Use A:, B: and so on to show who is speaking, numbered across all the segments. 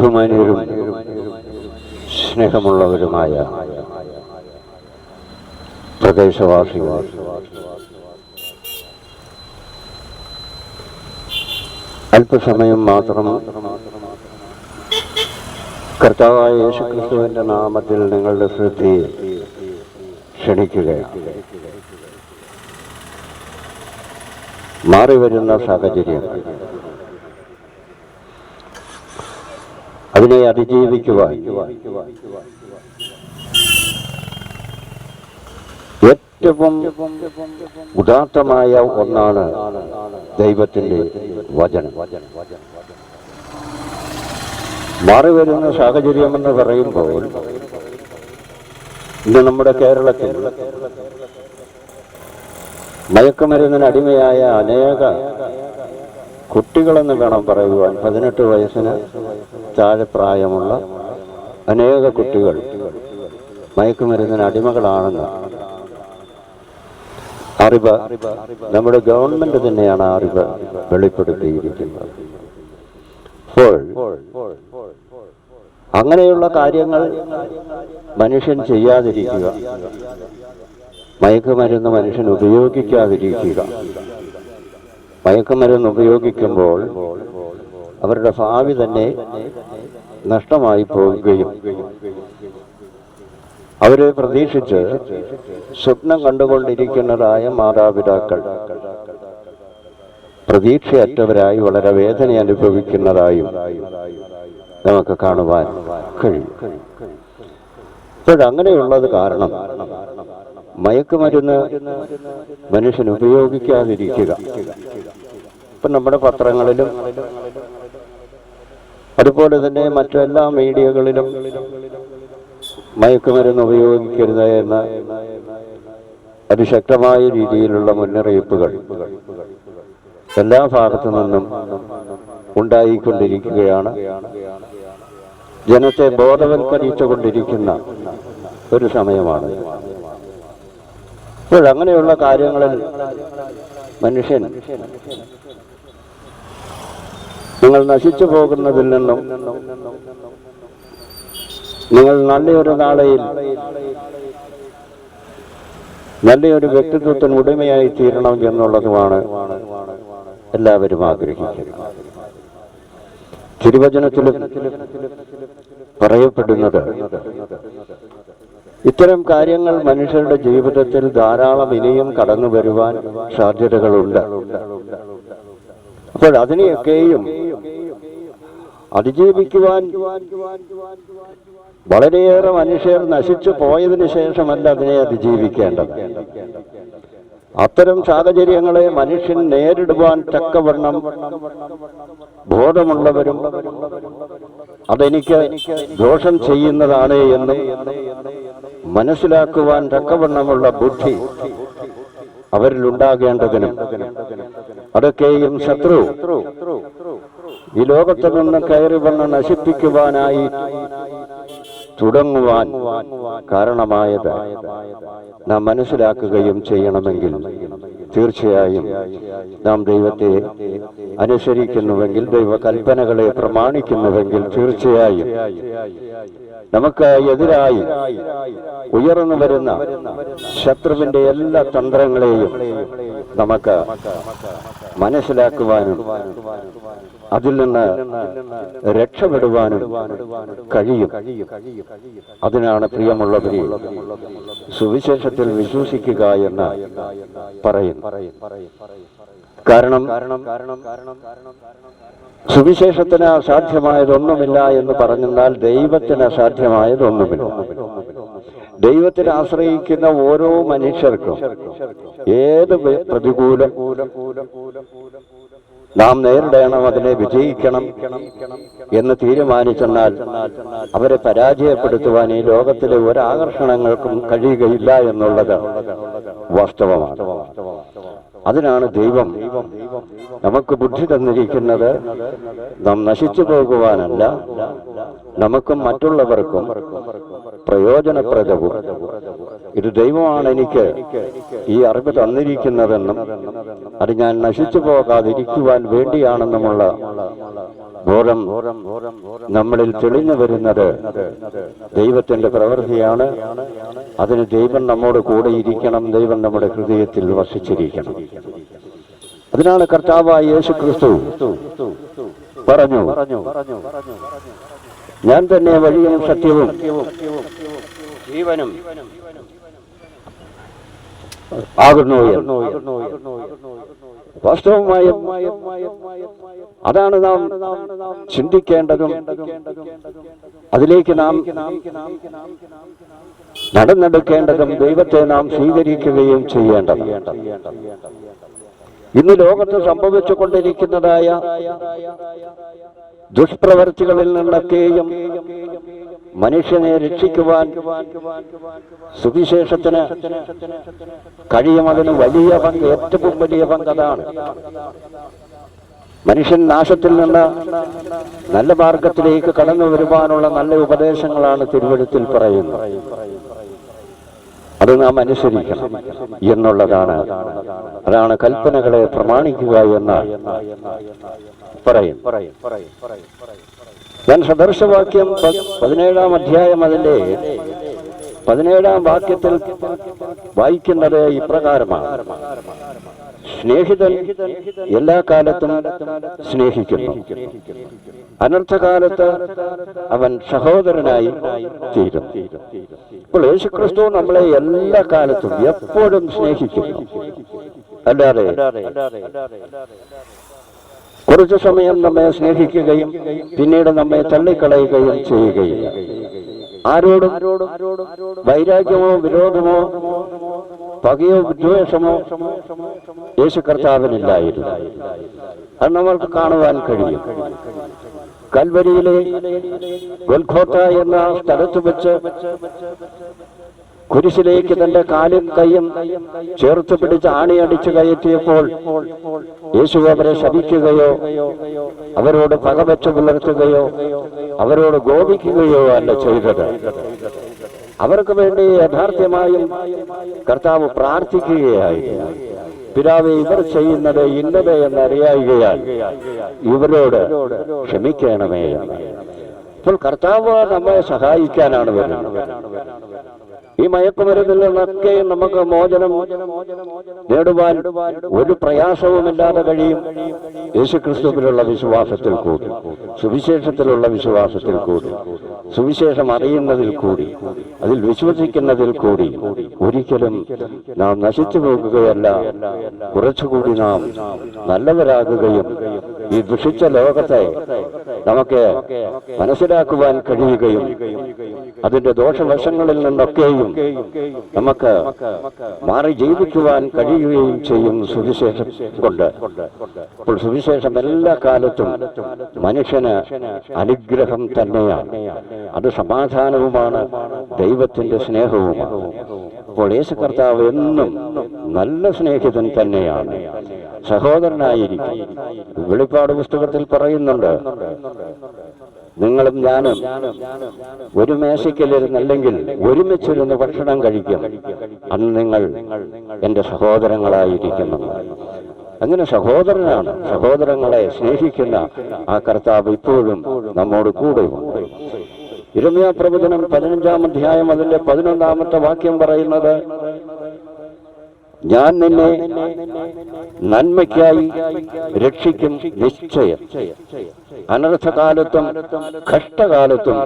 A: ബഹുമാന്യരും സ്നേഹമുള്ളവരുമായ പ്രദേശവാസികൾ, അല്പസമയം മാത്രം കർത്താവായ യേശുക്രിസ്തുവിന്റെ നാമത്തിൽ നിങ്ങളുടെ ശ്രദ്ധയെ ക്ഷണിക്കുകയാണ്. മാറിവരുന്ന സാഹചര്യം, അതിനെ അതിജീവിക്കുവാൻ ഏറ്റവും ഉദാത്തമായ ഒന്നാണ് ദൈവത്തിന്റെ വചനം. മാറിവരുന്ന സാഹചര്യമെന്ന് പറയുമ്പോൾ ഇന്ന് നമ്മുടെ കേരളത്തിൽ മയക്കുമരുന്നിന് അടിമയായ അനേക കുട്ടികളെന്ന് വേണം പറയുവാൻ. 18 വയസ്സിന് താഴെ പ്രായമുള്ള അനേക കുട്ടികൾ മയക്കുമരുന്നിന് അടിമകളാണെന്ന് അറിവ് നമ്മുടെ ഗവൺമെന്റ് തന്നെയാണ് അറിവ് വെളിപ്പെടുത്തിയിരിക്കുന്നത്. അപ്പോൾ അങ്ങനെയുള്ള കാര്യങ്ങൾ മനുഷ്യൻ ചെയ്യാതിരിക്കുക, മയക്കുമരുന്ന് മനുഷ്യൻ ഉപയോഗിക്കാതിരിക്കുക. മയക്കുമരുന്ന് ഉപയോഗിക്കുമ്പോൾ അവരുടെ ഭാവി തന്നെ നഷ്ടമായി പോവുകയും അവരെ പ്രതീക്ഷിച്ച് സ്വപ്നം കണ്ടുകൊണ്ടിരിക്കുന്നതായ മാതാപിതാക്കൾ പ്രതീക്ഷയറ്റവരായി വളരെ വേദന അനുഭവിക്കുന്നതായും നമുക്ക് കാണുവാൻ കഴിയും. ഇപ്പോഴങ്ങനെയുള്ളത് കാരണം മയക്കുമരുന്ന് മനുഷ്യൻ ഉപയോഗിക്കാതിരിക്കുക. ഇപ്പം നമ്മുടെ പത്രങ്ങളിലും അതുപോലെ തന്നെ മറ്റെല്ലാ മീഡിയകളിലും മയക്കുമരുന്ന് ഉപയോഗിക്കരുത് എന്ന അതിശക്തമായ രീതിയിലുള്ള മുന്നറിയിപ്പുകൾ എല്ലാ ഭാഗത്തു നിന്നും ഉണ്ടായിക്കൊണ്ടിരിക്കുകയാണ്. ജനത്തെ ബോധവൽക്കരിച്ചുകൊണ്ടിരിക്കുന്ന ഒരു സമയമാണ്. ഇപ്പോഴങ്ങനെയുള്ള കാര്യങ്ങളിൽ മനുഷ്യൻ നിങ്ങൾ നശിച്ചു പോകുന്നതിൽ നിന്നും നിങ്ങൾ നല്ലൊരു നാളെയിൽ നല്ലൊരു വ്യക്തിത്വത്തിന് ഉടമയായി തീരണം എന്നുള്ളതുമാണ് എല്ലാവരും ആഗ്രഹിക്കുന്നത്. തിരുവചനത്തിലും പറയപ്പെടുന്നത് ഇത്തരം കാര്യങ്ങൾ മനുഷ്യരുടെ ജീവിതത്തിൽ ധാരാളം ഇനിയും കടന്നു വരുവാൻ സാധ്യതകളുണ്ട്. അപ്പോൾ അതിനെയൊക്കെയും അതിജീവിക്കുവാൻ വളരെയേറെ മനുഷ്യർ നശിച്ചു പോയതിനു ശേഷമല്ല അതിനെ അതിജീവിക്കേണ്ടത്. അത്തരം സാഹചര്യങ്ങളെ മനുഷ്യൻ നേരിടുവാൻ തക്കവണ്ണം ബോധമുള്ളവരും അതെനിക്ക് ദോഷം ചെയ്യുന്നതാണ് എന്നും മനസ്സിലാക്കുവാൻ തക്കവണ്ണമുള്ള ബുദ്ധി അവരിലുണ്ടാകേണ്ടതിനും അതൊക്കെയും ശത്രു ഈ ലോകത്തിൽ നിന്ന് കയറി വന്ന് നശിപ്പിക്കുവാനായി തുടങ്ങുവാൻ കാരണമായത് നാം മനസ്സിലാക്കുകയും ചെയ്യണമെങ്കിൽ തീർച്ചയായും നാം ദൈവത്തെ അനുസരിക്കുന്നുവെങ്കിൽ, ദൈവകൽപ്പനകളെ പ്രമാണിക്കുന്നുവെങ്കിൽ തീർച്ചയായും നമുക്ക് എതിരായി ഉയർന്നു വരുന്ന ശത്രുവിന്റെ എല്ലാ തന്ത്രങ്ങളെയും നമുക്ക് മനസ്സിലാക്കുവാനും അതിൽ നിന്ന് രക്ഷപ്പെടുവാനും കഴിയും. അതിനാണ് പ്രിയമുള്ളവരെ സുവിശേഷത്തിൽ വിശ്വസിക്കുക എന്ന് പറയുന്നു. കാരണം സുവിശേഷത്തിന് അസാധ്യമായതൊന്നുമില്ല എന്ന് പറഞ്ഞാൽ ദൈവത്തിന് അസാധ്യമായതൊന്നുമില്ല. ദൈവത്തിൽ ആശ്രയിക്കുന്ന ഓരോ മനുഷ്യർക്കും ഏത് പ്രതികൂലം നാം നേരിടണം, അതിനെ വിജയിക്കണം എന്ന് തീരുമാനിച്ചെന്നാൽ അവരെ പരാജയപ്പെടുത്തുവാൻ ഈ ലോകത്തിലെ ഒരാകർഷണങ്ങൾക്കും കഴിയുകയില്ല എന്നുള്ളത് വാസ്തവമാണ്. അതിനാണ് ദൈവം നമുക്ക് ബുദ്ധി തന്നിരിക്കുന്നത്. നാം നശിച്ചു പോകുവാനല്ല, നമുക്കും മറ്റുള്ളവർക്കും പ്രയോജനപ്രദവും ഇത് ദൈവമാണ് എനിക്ക് ഈ അറിവ് തന്നിരിക്കുന്നതെന്നും അത് ഞാൻ നശിച്ചു പോകാതിരിക്കുവാൻ വേണ്ടിയാണെന്നുമുള്ള ബോധം നമ്മളിൽ തെളിഞ്ഞു വരുന്നത് ദൈവത്തിന്റെ പ്രവൃത്തിയാണ്. അതിന് ദൈവം നമ്മോട് കൂടെ ഇരിക്കണം, ദൈവം നമ്മുടെ ഹൃദയത്തിൽ വസിച്ചിരിക്കണം. അതിനാണ് കർത്താവായ യേശു ക്രിസ്തു പറഞ്ഞു, ഞാൻ തന്നെ വഴിയും സത്യവും ജീവനും ആകുന്നു. വാസ്തവമായും അതാണ് നാം ചിന്തിക്കേണ്ടതും അതിലേക്ക് നാം നടന്നെടുക്കേണ്ടതും ദൈവത്തെ നാം സ്വീകരിക്കുകയും ചെയ്യേണ്ടതും. ഇന്ന് ലോകത്ത് സംഭവിച്ചുകൊണ്ടിരിക്കുന്നതായ ദുഷ്പ്രവർത്തികളിൽ നിന്നൊക്കെയും മനുഷ്യനെ രക്ഷിക്കുവാൻ സുവിശേഷത്തിന് കഴിയും. അതിന് വലിയ പങ്ക്, ഏറ്റവും വലിയ പങ്ക് അതാണ്. മനുഷ്യൻ നാശത്തിൽ നിന്ന് നല്ല മാർഗത്തിലേക്ക് കടന്നു വരുവാനുള്ള നല്ല ഉപദേശങ്ങളാണ് തിരുവെഴുത്തിൽ പറയുന്നത്. അത് നാം അനുസരിക്കണം എന്നുള്ളതാണ്. അതാണ് കൽപ്പനകളെ പ്രമാണിക്കുക എന്ന് പറയും. ഞാൻ സദർശവാക്യം 17-ാം അധ്യായം അതിന്റെ 17-ാം വാക്യത്തിൽ വായിക്കുന്നത് ഇപ്രകാരമാണ്: സ്നേഹിതൻ എല്ലാ കാലത്തും സ്നേഹിക്കുന്നു, അനർത്ഥകാലത്ത് അവൻ സഹോദരനായി തീരും. ഇപ്പോൾ യേശുക്രിസ്തു നമ്മളെ എല്ലാ കാലത്തും എപ്പോഴും സ്നേഹിക്കുന്നു. അല്ലാതെ കുറച്ചു സമയം നമ്മെ സ്നേഹിക്കുകയും പിന്നീട് നമ്മെ തള്ളിക്കളയുകയും ചെയ്യുകയില്ല. ആരോടും വൈരാഗ്യമോ വിരോധമോ പകയോ വിദ്വേഷമോ യേശു കർത്താവിനില്ലായിരുന്നു. അത് നമ്മൾക്ക് കാണുവാൻ കഴിയും. കൽവരിയിലെ ഗൊൽഗോഥ എന്ന സ്ഥലത്ത് വെച്ച് കുരിശിലേക്ക് തന്റെ കാലും കൈയും ചേർത്ത് പിടിച്ച് ആണിയടിച്ചു കയറ്റിയപ്പോൾ യേശു അവരെ ശപിക്കുകയോ അവരോട് പകവെച്ച് പുലർത്തുകയോ അവരോട് കോപിക്കുകയോ അല്ല ചെയ്തത്. അവർക്ക് വേണ്ടി യഥാർത്ഥമായും കർത്താവ് പ്രാർത്ഥിക്കുകയായിരുന്നു. പിതാവേ, ഇവർ ചെയ്യുന്നത് ഇന്നത് എന്നറിയായികയാൽ ഇവരോട് ക്ഷമിക്കണമേ. ഇപ്പോൾ കർത്താവ് നമ്മെ സഹായിക്കാനാണ് വരുന്നത്. ഈ മയക്കുമരുന്നിൽ നിന്നൊക്കെ നമുക്ക് മോചനം നേടുവാൻ ഒരു പ്രയാസവുമില്ലാതെ കഴിയും. യേശുക്രിസ്തുവിലുള്ള വിശ്വാസത്തിൽ കൂടി, സുവിശേഷത്തിലുള്ള വിശ്വാസത്തിൽ കൂടി, സുവിശേഷം അറിയുന്നതിൽ കൂടി, അതിൽ വിശ്വസിക്കുന്നതിൽ കൂടി ഒരിക്കലും നാം നശിച്ചു പോകുകയല്ല, കുറച്ചുകൂടി നാം നല്ലവരാകുകയും ഈ ദുഷിച്ച ലോകത്തെ നമുക്ക് മനസ്സിലാക്കുവാൻ കഴിയുകയും അതിന്റെ ദോഷവശങ്ങളിൽ നിന്നൊക്കെയും നമുക്ക് മാറി ജീവിക്കുവാൻ കഴിയുകയും ചെയ്യും സുവിശേഷം കൊണ്ട്. അപ്പോൾ സുവിശേഷം എല്ലാ കാലത്തും മനുഷ്യന് അനുഗ്രഹം തന്നെയാണ്. അത് സമാധാനവുമാണ്, ദൈവത്തിന്റെ സ്നേഹവുമാണ്. അപ്പോൾ യേശു കർത്താവ് എന്നും നല്ല സ്നേഹിതൻ തന്നെയാണ്, സഹോദരനായിരിക്കും. വെളിപ്പാട് പുസ്തകത്തിൽ പറയുന്നുണ്ട്, നിങ്ങളും ഞാനും ഒരു മേശയ്ക്കലിരുന്നല്ലെങ്കിൽ ഒരുമിച്ചിരുന്ന് ഭക്ഷണം കഴിക്കും, അന്ന് നിങ്ങൾ എന്റെ സഹോദരങ്ങളായിരിക്കുന്നു. അങ്ങനെ സഹോദരനാണ്. സഹോദരങ്ങളെ സ്നേഹിക്കുന്ന ആ കർത്താവ് ഇപ്പോഴും നമ്മോട് കൂടെയുണ്ട്. യിരെമ്യാ പ്രവചനം 15-ാം അധ്യായം അതിന്റെ 11-ാമത്തെ വാക്യം പറയുന്നത്, ഞാൻ നിന്നെ നന്മയ്ക്കായി രക്ഷിക്കും നിശ്ചയം, അനർത്ഥകാലത്തും കഷ്ടകാലത്തും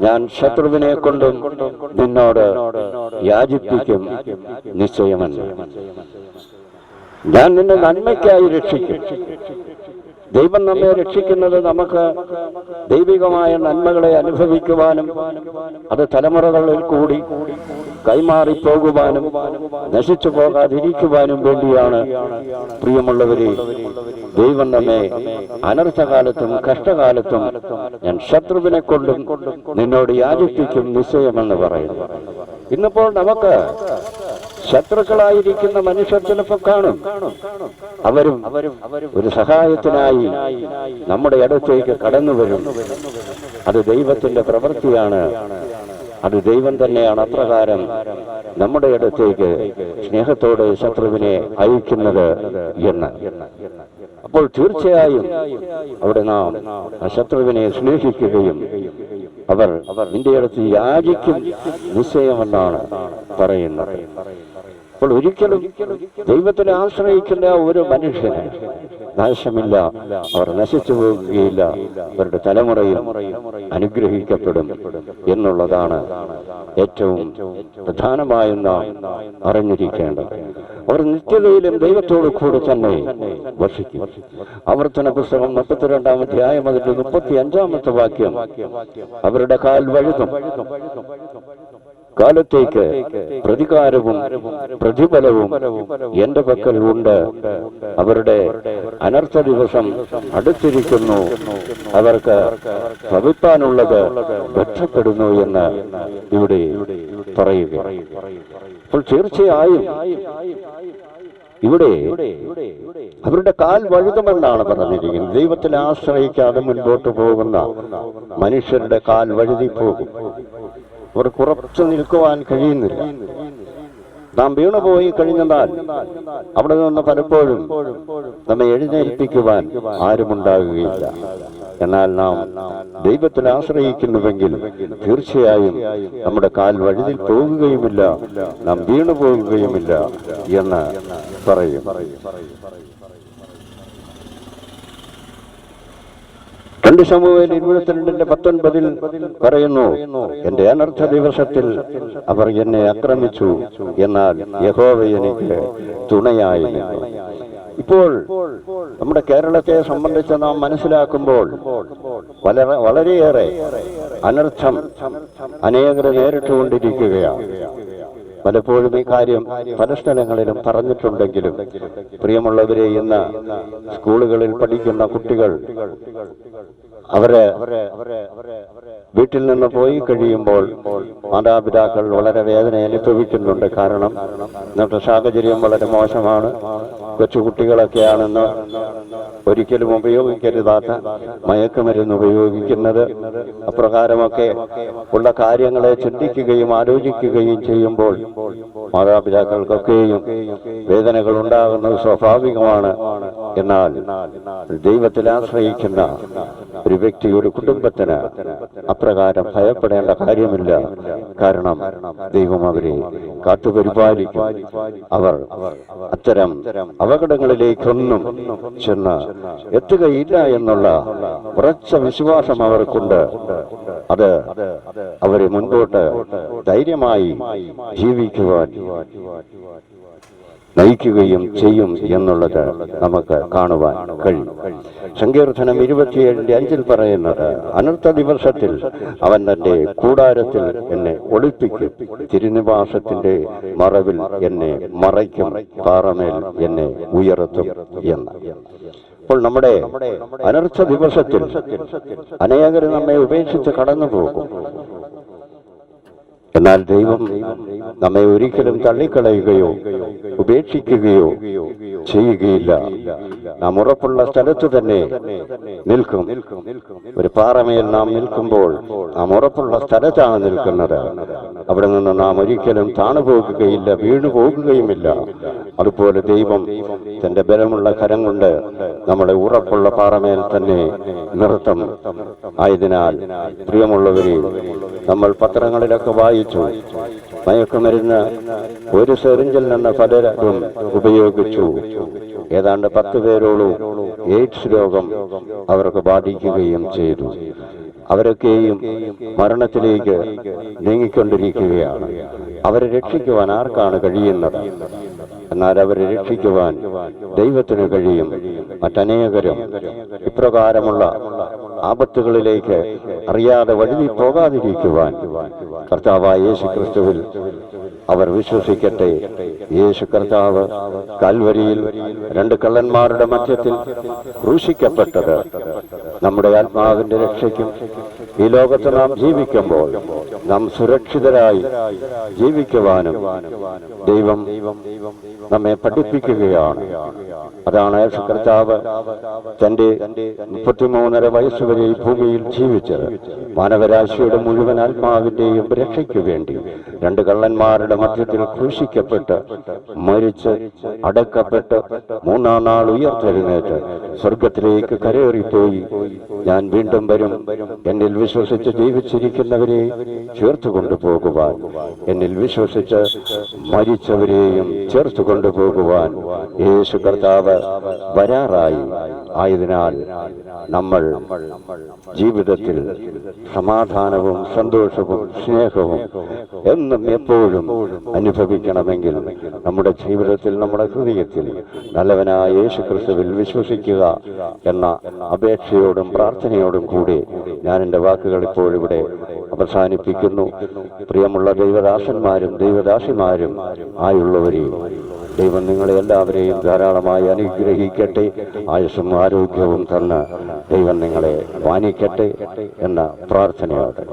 A: ഞാൻ ശത്രുവിനെ കൊണ്ടും നിന്നോട് യാചിപ്പിക്കും നിശ്ചയമെന്ന്. ഞാൻ നിന്നെ നന്മയ്ക്കായി രക്ഷിക്കും. ദൈവം നമ്മെ രക്ഷിക്കുന്നത് നമുക്ക് ദൈവികമായ നന്മകളെ അനുഭവിക്കുവാനും അത് തലമുറകളിൽ കൂടി കൈമാറിപ്പോകുവാനും നശിച്ചു പോകാതിരിക്കുവാനും വേണ്ടിയാണ്. പ്രിയമുള്ളവരെ, ദൈവം നമ്മെ അനർത്ഥകാലത്തും കഷ്ടകാലത്തും ഞാൻ ശത്രുവിനെ കൊണ്ടും നിന്നോട് യാചിപ്പിക്കും നിശ്ചയമെന്ന് പറയുന്നു. ഇന്നിപ്പോൾ നമുക്ക് ശത്രുക്കളായിരിക്കുന്ന മനുഷ്യർ ചിലപ്പോൾ കാണും. അവരും ഒരു സഹായത്തിനായി നമ്മുടെ അടുത്തേക്ക് കടന്നു വരും. അത് ദൈവത്തിന്റെ പ്രവൃത്തിയാണ്. അത് ദൈവം തന്നെയാണ് അപ്രകാരം നമ്മുടെ അടുത്തേക്ക് സ്നേഹത്തോടെ ശത്രുവിനെ അയക്കുന്നത് എന്ന്. അപ്പോൾ തീർച്ചയായും അവിടെ നാം ആ ശത്രുവിനെ സ്നേഹിക്കുകയും അവർ നിന്റെ അടുത്ത് യാചിക്കും നിശ്ചയമെന്നാണ് പറയുന്നത്. അപ്പോൾ ഒരിക്കലും ദൈവത്തിനെ ആശ്രയിക്കുന്ന ഒരു മനുഷ്യന് നാശമില്ല, അവർ നശിച്ചു പോകുകയില്ല, അവരുടെ തലമുറയിൽ അനുഗ്രഹിക്കപ്പെടും എന്നുള്ളതാണ് ഏറ്റവും പ്രധാനമായും നാം അറിഞ്ഞിരിക്കേണ്ടത്. അവർ നിത്യതയിലും ദൈവത്തോടു കൂടി തന്നെ വസിക്കും. ആവർത്തന പുസ്തകം 32-ാം അധ്യായം അതിന്റെ 35-ാമത്തെ വാക്യം, അവരുടെ കാൽ വഴുതും, കാലത്തേക്ക് പ്രതികാരവും പ്രതിഫലവും എന്റെ പക്കൽ ഉണ്ട്, അവരുടെ അനർത്ഥ ദിവസം അടുത്തിരിക്കുന്നു, അവർക്ക് ഭവിപ്പാനുള്ളത് രക്ഷപ്പെടുന്നു എന്ന് ഇവിടെ പറയുക. അപ്പോൾ തീർച്ചയായും ഇവിടെ അവരുടെ കാൽ വഴുതുമെന്നാണ് പറഞ്ഞിരിക്കുന്നത്. ദൈവത്തിൽ ആശ്രയിക്കാതെ മുൻപോട്ട് പോകുന്ന മനുഷ്യരുടെ കാൽ വഴുതിപ്പോകും, അവർക്ക് ഉറച്ചു നിൽക്കുവാൻ കഴിയുന്നില്ല. നാം വീണുപോയി കഴിഞ്ഞാൽ അവിടെ നിന്ന് പലപ്പോഴും നമ്മെ എഴുന്നേൽപ്പിക്കുവാൻ ആരുമുണ്ടാകുകയില്ല. എന്നാൽ നാം ദൈവത്തിൽ ആശ്രയിക്കുന്നുവെങ്കിൽ തീർച്ചയായും നമ്മുടെ കാൽ വഴുതിൽ പോകുകയുമില്ല, നാം വീണു പോകുകയുമില്ല എന്ന് പറയും. 2 ശമൂവേൽ 22:19 പറയുന്നു, എന്റെ അനർത്ഥ ദിവസത്തിൽ അവർ എന്നെ ആക്രമിച്ചു, എന്നാൽ യഹോവ എനിക്ക് തുണയായി നിന്നു. ഇപ്പോൾ നമ്മുടെ കേരളത്തെ സംബന്ധിച്ച് നാം മനസ്സിലാക്കുമ്പോൾ വളരെയേറെ അനർത്ഥം അനേകർ നേരിട്ടുകൊണ്ടിരിക്കുകയാണ്. പലപ്പോഴും ഈ കാര്യം പല സ്ഥലങ്ങളിലും പറഞ്ഞിട്ടുണ്ടെങ്കിലും പ്രിയമുള്ളവരെ, ഇന്ന് സ്കൂളുകളിൽ പഠിക്കുന്ന കുട്ടികൾ അവരെ വീട്ടിൽ നിന്ന് പോയി കഴിയുമ്പോൾ മാതാപിതാക്കൾ വളരെ വേദന അനുഭവിക്കുന്നുണ്ട്. കാരണം ഇന്നത്തെ സാഹചര്യം വളരെ മോശമാണ്. കൊച്ചുകുട്ടികളൊക്കെയാണെന്ന് ഒരിക്കലും ഉപയോഗിക്കരുതാത്ത മയക്കുമരുന്ന് ഉപയോഗിക്കുന്നത്, അപ്രകാരമൊക്കെ ഉള്ള കാര്യങ്ങളെ ചിന്തിക്കുകയും ആലോചിക്കുകയും ചെയ്യുമ്പോൾ മാതാപിതാക്കൾക്കൊക്കെയും വേദനകൾ ഉണ്ടാകുന്നത് സ്വാഭാവികമാണ്. എന്നാൽ ദൈവത്തിൽ ആശ്രയിക്കുന്ന ഒരു വ്യക്തി, ഒരു കുടുംബത്തിന് അപ്രകാരം ഭയപ്പെടേണ്ട കാര്യമില്ല. കാരണം ദൈവം അവരെ കാത്തുപരിപാലിക്കും. അവർ അത്തരം അപകടങ്ങളിലേക്കൊന്നും ചെന്ന് എത്തുകയില്ല എന്നുള്ള ഉറച്ച വിശ്വാസം അവർക്കുണ്ട്. അത് അവരെ മുൻപോട്ട് ധൈര്യമായി ജീവിക്കുവാൻ നയിക്കുകയും ചെയ്യും എന്നുള്ളത് നമുക്ക് കാണുവാൻ കഴിയും. സങ്കീർത്തനം 27:5 പറയുന്നത്, അനർത്ഥ ദിവസത്തിൽ അവൻ തന്റെ കൂടാരത്തിൽ എന്നെ ഒളിപ്പിക്കും, തിരുനിവാസത്തിന്റെ മറവിൽ എന്നെ മറയ്ക്കും, പാറമേൽ എന്നെ ഉയർത്തും എന്ന്. അപ്പോൾ നമ്മുടെ അനർത്ഥ ദിവസത്തിൽ അനേകർ നമ്മെ ഉപേക്ഷിച്ച് കടന്നു പോകും. എന്നാൽ ദൈവം നമ്മെ ഒരിക്കലും തള്ളിക്കളയുകയോ ഉപേക്ഷിക്കുകയോ ചെയ്യുകയില്ല. നാം ഉറപ്പുള്ള സ്ഥലത്ത് തന്നെ നിൽക്കും. ഒരു പാറമേൽ നാം നിൽക്കുമ്പോൾ നാം ഉറപ്പുള്ള സ്ഥലത്താണ് നിൽക്കുന്നത്. അവിടെ നിന്ന് നാം ഒരിക്കലും താണുപോകുകയില്ല, വീണു പോകുകയുമില്ല. അതുപോലെ ദൈവം തന്റെ ബലമുള്ള കരം കൊണ്ട് നമ്മളെ ഉറപ്പുള്ള പാറമേൽ തന്നെ നിർത്തും. ആയതിനാൽ പ്രിയമുള്ളവരെ, നമ്മൾ പത്രങ്ങളിലൊക്കെ വായിച്ചു, മയക്കുമരുന്ന് ഒരു സെറിഞ്ചിൽ നിന്ന് പലരും ഉപയോഗിച്ചു. ഏതാണ്ട് 10 പേരോളം എയ്ഡ്സ് രോഗം അവർക്ക് ബാധിക്കുകയും ചെയ്തു. അവരൊക്കെയും മരണത്തിലേക്ക് നീങ്ങിക്കൊണ്ടിരിക്കുകയാണ്. അവരെ രക്ഷിക്കുവാൻ ആർക്കാണ് കഴിയുന്നത്? എന്നാൽ അവരെ രക്ഷിക്കുവാൻ ദൈവത്തിന് കഴിയും. മറ്റനേകരും ഇപ്രകാരമുള്ള ആപത്തുകളിലേക്ക് അറിയാതെ വഴുതി പോകാതിരിക്കുവാൻ കർത്താവായ യേശു ക്രിസ്തുവിൽ അവർ വിശ്വസിക്കട്ടെ. യേശു കർത്താവ് കാൽവരിയിൽ 2 കള്ളന്മാരുടെ മധ്യത്തിൽ ക്രൂശിക്കപ്പെട്ടത് നമ്മുടെ ആത്മാവിന്റെ രക്ഷയ്ക്കും ഈ ലോകത്ത് നാം ജീവിക്കുമ്പോൾ നാം സുരക്ഷിതരായി ജീവിക്കുവാനും ദൈവം നമ്മെ പഠിപ്പിക്കുകയാണ്. അതാണ് യേശു കർത്താവ് തന്റെ 33.5 വയസ്സ് വരെ ഈ ഭൂമിയിൽ ജീവിച്ചത് മാനവരാശിയുടെ മുഴുവൻ ആത്മാവിന്റെയും രക്ഷയ്ക്ക് വേണ്ടി. 2 കള്ളന്മാരുടെ മധ്യത്തിൽ ക്രൂശിക്കപ്പെട്ട് മരിച്ച് അടക്കപ്പെട്ട് 3-ാം നാൾ ഉയർത്തെഴുന്നേറ്റ് സ്വർഗത്തിലേക്ക് കരയേറിപ്പോയി. ഞാൻ വീണ്ടും വരും, എന്നിൽ വിശ്വസിച്ച് ജീവിച്ചിരിക്കുന്നവരെ ചേർത്തു കൊണ്ടുപോകുവാൻ, എന്നിൽ വിശ്വസിച്ച് മരിച്ചവരെയും ചേർത്തു കൊണ്ടുപോകുവാൻ യേശു കർത്താവ് വരാറായി. ആയതിനാൽ നമ്മൾ ജീവിതത്തിൽ സമാധാനവും സന്തോഷവും സ്നേഹവും എന്നും എപ്പോഴും അനുഭവിക്കണമെങ്കിൽ നമ്മുടെ ജീവിതത്തിൽ, നമ്മുടെ ഹൃദയത്തിൽ നല്ലവനായ യേശു ക്രിസ്തുവിൽ വിശ്വസിക്കുക എന്ന അപേക്ഷയോടും പ്രാർത്ഥനയോടും കൂടി ഞാൻ എൻ്റെ വാക്കുകൾ ഇപ്പോൾ ഇവിടെ അവസാനിപ്പിക്കുന്നു. പ്രിയമുള്ള ദൈവദാസന്മാരും ദൈവദാസിമാരും ആയുള്ളവരെയും ദൈവം നിങ്ങളെ എല്ലാവരെയും ധാരാളമായി അനുഗ്രഹിക്കട്ടെ. ആയുസ്സും ആരോഗ്യവും തന്ന് ദൈവം നിങ്ങളെ മാനിക്കട്ടെ എന്ന പ്രാർത്ഥനയോടെ